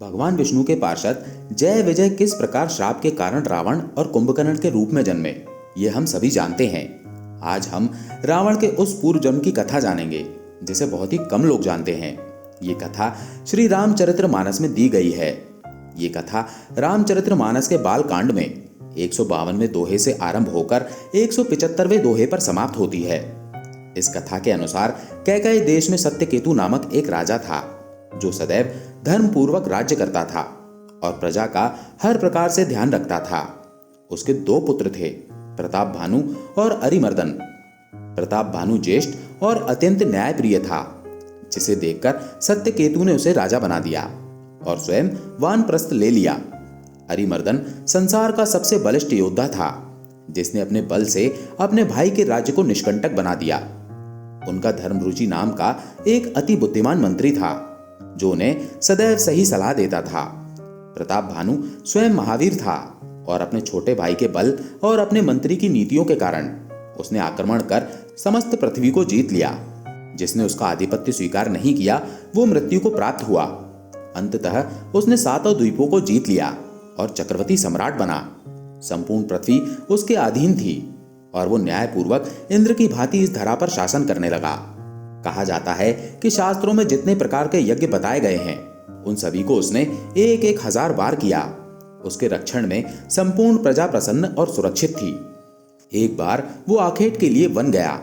भगवान विष्णु के पार्षद जय विजय किस प्रकार श्राप के कारण रावण और कुंभकर्ण के रूप में जन्मे, ये हम सभी जानते हैं। आज हम रावण के उस पूर्व जन्म की कथा जानेंगे जिसे बहुत ही कम लोग जानते हैं। ये कथा श्री रामचरितमानस में दी गई है। ये कथा रामचरितमानस के बाल कांड में 152वें दोहे से आरंभ होकर 175वें दोहे पर समाप्त होती है। इस कथा के अनुसार कैकेयी देश में सत्यकेतु नामक एक राजा था जो सदैव धर्म पूर्वक राज्य करता था और प्रजा का हर प्रकार से ध्यान रखता था। उसके दो पुत्र थे, प्रताप भानु और अरिमर्दन। प्रताप भानु ज्येष्ठ और अत्यंत न्यायप्रिय था, जिसे देखकर सत्यकेतु ने उसे राजा बना दिया और स्वयं वानप्रस्थ ले लिया। अरिमर्दन संसार का सबसे बलिष्ठ योद्धा था, जिसने अपने बल से अपने भाई के राज्य को निष्कंटक बना दिया। उनका धर्मरुचि नाम का एक अति बुद्धिमान मंत्री था जो उन्हें सदैव सही सलाह देता था। प्रताप भानु स्वयं महावीर था और अपने छोटे भाई के बल और अपने मंत्री की नीतियों के कारण उसने आक्रमण कर समस्त पृथ्वी को जीत लिया। जिसने उसका आधिपत्य स्वीकार नहीं किया वो मृत्यु को प्राप्त हुआ। अंततः उसने सातों द्वीपों को जीत लिया और चक्रवर्ती सम्राट बना। संपूर्ण पृथ्वी उसके अधीन थी और वो न्यायपूर्वक इंद्र की भांति इस धरा पर शासन करने लगा। कहा जाता है कि शास्त्रों में जितने प्रकार के यज्ञ बताए गए हैं उन सभी को उसने एक एक हजार बार किया। उसके रक्षण में संपूर्ण प्रजा प्रसन्न और सुरक्षित थी। एक बार वो आखेट के लिए वन गया,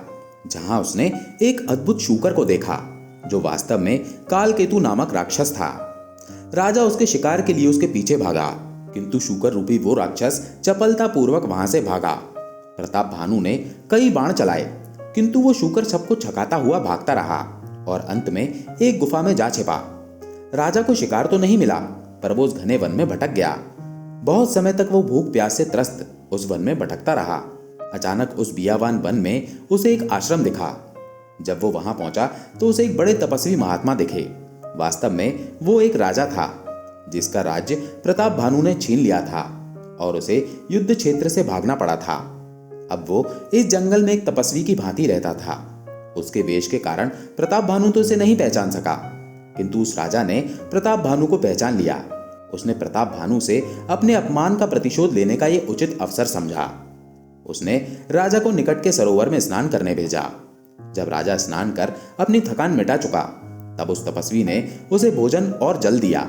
जहां उसने एक अद्भुत शूकर को देखा जो वास्तव में कालकेतु नामक राक्षस था। राजा उसके शिकार के लिए उसके पीछे भागा, किंतु शूकर रूपी वो राक्षस चपलता पूर्वक वहां से भागा। प्रताप भानु ने कई बाण चलाए, किंतु वो शूकर सबको छकाता हुआ भागता रहा और अंत में एक गुफा में जा छिपा। राजा को शिकार तो नहीं मिला, पर वो उस घने वन में भटक गया। बहुत समय तक वो भूख प्यास से त्रस्त उस वन में भटकता रहा। अचानक उस बियावान वन में उसे एक आश्रम दिखा। जब वो वहां पहुंचा तो उसे एक बड़े तपस्वी महात्मा दिखे। वास्तव में वो एक राजा था जिसका राज्य प्रताप भानु ने छीन लिया था और उसे युद्ध क्षेत्र से भागना पड़ा था। अब वो इस जंगल में एक तपस्वी की भांति रहता था। उसके वेश के कारण प्रताप भानु तो उसे नहीं पहचान सका, किंतु उस राजा ने प्रताप भानु को पहचान लिया। उसने प्रताप भानु से अपने अपमान का प्रतिशोध लेने का ये उचित अवसर समझा। उसने राजा को निकट के सरोवर में स्नान करने भेजा। जब राजा स्नान कर अपनी थकान मिटा चुका, तब उस तपस्वी ने उसे भोजन और जल दिया।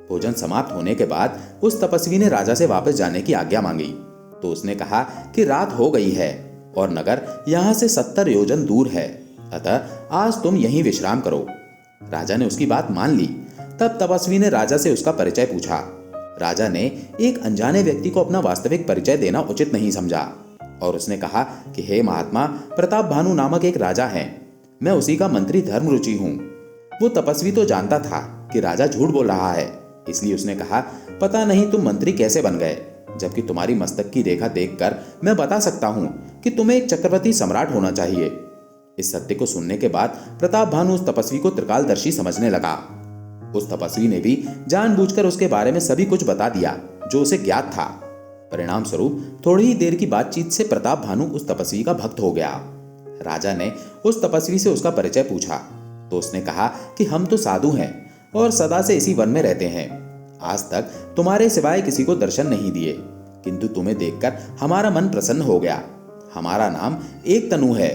भोजन समाप्त होने के बाद उस तपस्वी ने राजा से वापस जाने की आज्ञा मांगी, तो उसने कहा कि रात हो गई है और नगर यहाँ से 70 योजन दूर है, अतः आज तुम यहीं विश्राम करो। राजा ने उसकी बात मान ली। तब तपस्वी ने राजा से उसका परिचय पूछा। राजा ने एक अनजाने व्यक्ति को अपना वास्तविक परिचय देना उचित नहीं समझा और उसने कहा कि हे महात्मा, प्रताप भानु नामक एक राजा है, मैं उसी का मंत्री धर्मरुचि हूँ। वो तपस्वी तो जानता था कि राजा झूठ बोल रहा है, इसलिए उसने कहा, पता नहीं तुम मंत्री कैसे बन गए, जबकि तुम्हारी मस्तक की रेखा देखकर मैं बता सकता हूं कि तुम्हें एक चक्रवर्ती सम्राट होना चाहिए। इस सत्य को सुनने के बाद प्रताप भानु उस तपस्वी को त्रिकालदर्शी समझने लगा। उस तपस्वी ने भी जानबूझकर उसके बारे में सभी कुछ बता दिया जो उसे ज्ञात था। परिणाम स्वरूप थोड़ी ही देर की बातचीत से प्रताप भानु उस तपस्वी का भक्त हो गया। राजा ने उस तपस्वी से उसका परिचय पूछा तो उसने कहा कि हम तो साधु हैं और सदा से इसी वन में रहते हैं। आज तक तुम्हारे सिवाय किसी को दर्शन नहीं दिए, किंतु तुम्हें देखकर हमारा मन प्रसन्न हो गया। हमारा नाम एक तनु है।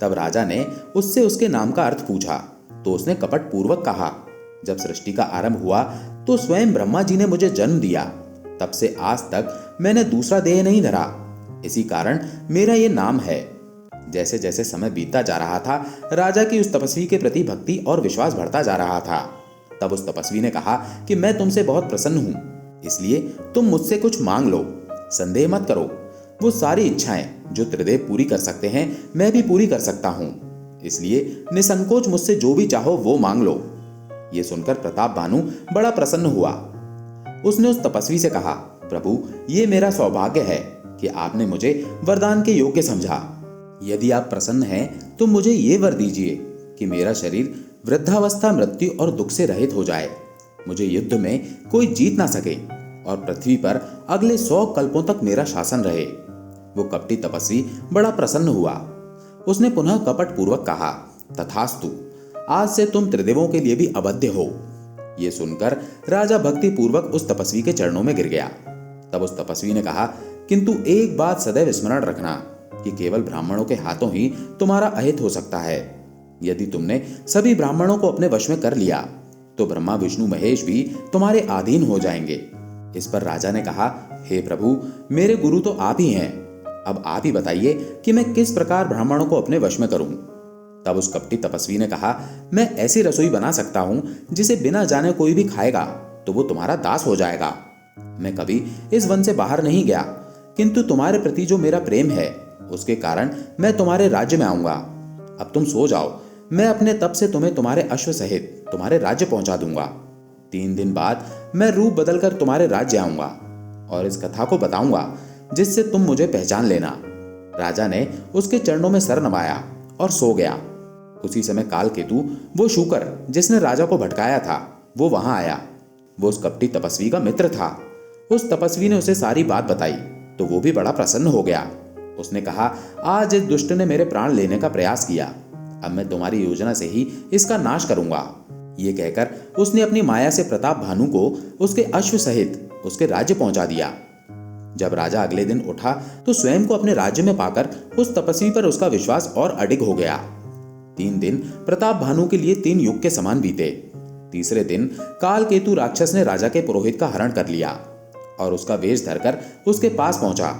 तब राजा ने उससे उसके नाम का अर्थ पूछा तो उसने कपट पूर्वक कहा, जब सृष्टि का आरंभ हुआ तो स्वयं ब्रह्मा जी ने मुझे जन्म दिया। तब से आज तक मैंने दूसरा देह नहीं धरा, इसी कारण मेरा ये नाम है। जैसे जैसे समय बीतता जा रहा था, राजा की उस तपस्वी के प्रति भक्ति और विश्वास बढ़ता जा रहा था। तब उस तपस्वी ने कहा कि मैं तुमसे बहुत प्रसन्न हूं, इसलिए तुम मुझसे कुछ मांग लो। संदेह मत करो, वो सारी इच्छाएं जो त्रिदेव पूरी कर सकते हैं मैं भी पूरी कर सकता हूं, इसलिए निसंकोच मुझसे जो भी चाहो वो मांग लो। ये सुनकर प्रताप भानु बड़ा प्रसन्न हुआ। उसने उस तपस्वी से कहा, प्रभु, ये मेरा सौभाग्य है कि आपने मुझे वरदान के योग्य समझा। यदि आप प्रसन्न हैं तो मुझे ये वर दीजिए कि मेरा शरीर वृद्धावस्था, मृत्यु और दुख से रहित हो जाए। मुझे युद्ध में कोई जीत ना सके और पृथ्वी पर अगले 100 कल्पों तक मेरा शासन रहे। वो कपटी तपस्वी बड़ा प्रसन्न हुआ। उसने पुनः कपट पूर्वक कहा, तथास्तु, आज से तुम त्रिदेवों के लिए भी अवध्य हो। ये सुनकर राजा भक्ति पूर्वक उस तपस्वी के चरणों में गिर गया। तब उस तपस्वी ने कहा, किंतु एक बात सदैव स्मरण रखना कि केवल ब्राह्मणों के हाथों ही तुम्हारा अहित हो सकता है। यदि तुमने सभी ब्राह्मणों को अपने वश में कर लिया तो ब्रह्मा विष्णु महेश भी तुम्हारे अधीन हो जाएंगे। इस पर राजा ने कहा, हे प्रभु, मेरे गुरु तो आप ही हैं। अब आप ही बताइए कि मैं किस प्रकार ब्राह्मणों को अपने वश में करूं। तब उस कपटी तपस्वी ने कहा, मैं ऐसी रसोई बना सकता हूं जिसे बिना जाने कोई भी खाएगा तो वो तुम्हारा दास हो जाएगा। मैं कभी इस वन से बाहर नहीं गया, किंतु तुम्हारे प्रति जो मेरा प्रेम है उसके कारण मैं तुम्हारे राज्य में आऊंगा। अब तुम सो जाओ, मैं अपने तप से तुम्हें तुम्हारे अश्व सहित तुम्हारे राज्य पहुंचा दूंगा। 3 दिन बाद मैं रूप बदलकर तुम्हारे राज्य आऊंगा और इस कथा को बताऊंगा जिससे तुम मुझे पहचान लेना। राजा ने उसके चरणों में सर नवाया और सो गया। उसी समय कालकेतु, वो शूकर जिसने राजा को भटकाया था, वो वहां आया। वो उस कपटी तपस्वी का मित्र था। उस तपस्वी ने उसे सारी बात बताई तो वो भी बड़ा प्रसन्न हो गया। उसने कहा, आज इस दुष्ट ने मेरे प्राण लेने का प्रयास किया, अब मैं तुम्हारी योजना से ही इसका नाश करूंगा। ये कहकर उसने अपनी माया से प्रताप भानु को उसके अश्व सहित उसके राज्य पहुंचा दिया। जब राजा अगले दिन उठा तो स्वयं को अपने राज्य में पाकर उस तपस्वी पर उसका विश्वास और अडिग हो गया। 3 दिन प्रताप भानु के लिए 3 युग के समान बीते। तीसरे दिन कालकेतु राक्षस ने राजा के पुरोहित का हरण कर लिया और उसका वेश धरकर उसके पास पहुंचा।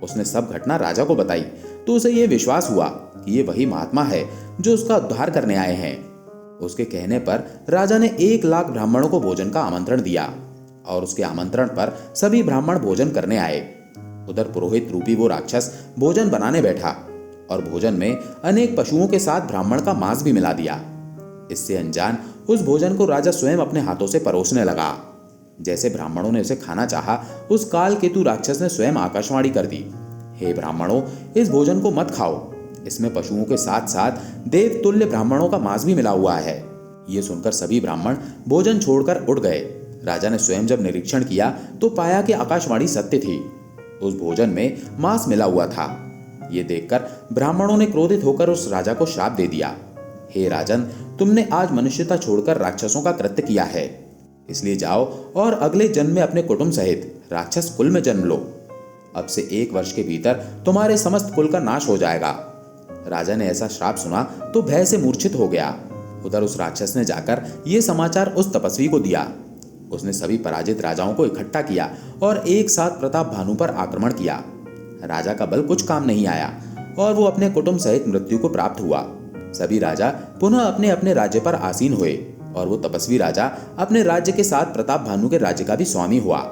उसने सब घटना राजा को बताई तो उसे यह विश्वास हुआ कि ये वही महात्मा है जो उसका उद्धार करने आए हैं। उसके कहने पर राजा ने 1 लाख ब्राह्मणों को भोजन का आमंत्रण दिया और उसके आमंत्रण पर सभी ब्राह्मण भोजन करने आए। उधर पुरोहित रूपी वो राक्षस भोजन बनाने बैठा और भोजन में अनेक पशुओं के साथ ब्राह्मण का मांस भी मिला दिया। इससे अनजान उस भोजन को राजा स्वयं अपने हाथों से परोसने लगा। जैसे ब्राह्मणों ने उसे खाना चाहा, उस कालकेतु राक्षस ने स्वयं आकाशवाणी कर दी, हे ब्राह्मणों, इस भोजन को मत खाओ, इसमें पशुओं के साथ साथ देवतुल्य ब्राह्मणों का मांस भी मिला हुआ है। ये सुनकर सभी ब्राह्मण भोजन छोड़कर उठ गए। राजा ने स्वयं जब निरीक्षण किया तो पाया कि आकाशवाणी सत्य थी, उस भोजन में मांस मिला हुआ था। ये देखकर ब्राह्मणों ने क्रोधित होकर उस राजा को श्राप दे दिया, हे राजन, तुमने आज मनुष्यता छोड़कर राक्षसों का कृत्य किया है, इसलिए जाओ और अगले जन्म में अपने कुटुंब सहित राक्षस कुल में जन्म लो। अब से 1 वर्ष के भीतर तुम्हारे समस्त कुल का नाश हो जाएगा। राजा ने ऐसा श्राप सुना तो भय से मूर्छित हो गया। उधर उस राक्षस ने जाकर ये समाचार उस तपस्वी को दिया। उसने सभी पराजित राजाओं को इकट्ठा किया और एक साथ प्रताप भानु पर आक्रमण किया। राजा का बल कुछ काम नहीं आया और वो अपने कुटुंब सहित मृत्यु को प्राप्त हुआ। सभी राजा पुनः अपने अपने राज्य पर आसीन हुए और वो तपस्वी राजा अपने राज्य के साथ प्रताप भानु के राज्य का भी स्वामी हुआ।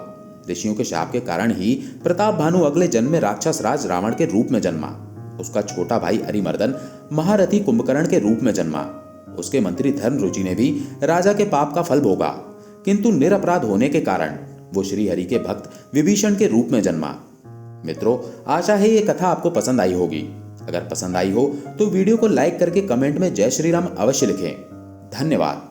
ऋषियों के शाप के कारण ही प्रताप भानु अगले जन्म में राक्षस राज रावण के रूप में जन्मा। उसका छोटा भाई अरिमर्दन महारथी कुंभकर्ण के रूप में जन्मा। उसके मंत्री धर्मरुचि ने भी राजा के पाप का फल भोगा, किंतु निरपराध होने के कारण वो श्री हरि के भक्त विभीषण के रूप में जन्मा। मित्रों, आशा है ये कथा आपको पसंद आई होगी। अगर पसंद आई हो तो वीडियो को लाइक करके कमेंट में जय श्री राम अवश्य लिखें। धन्यवाद।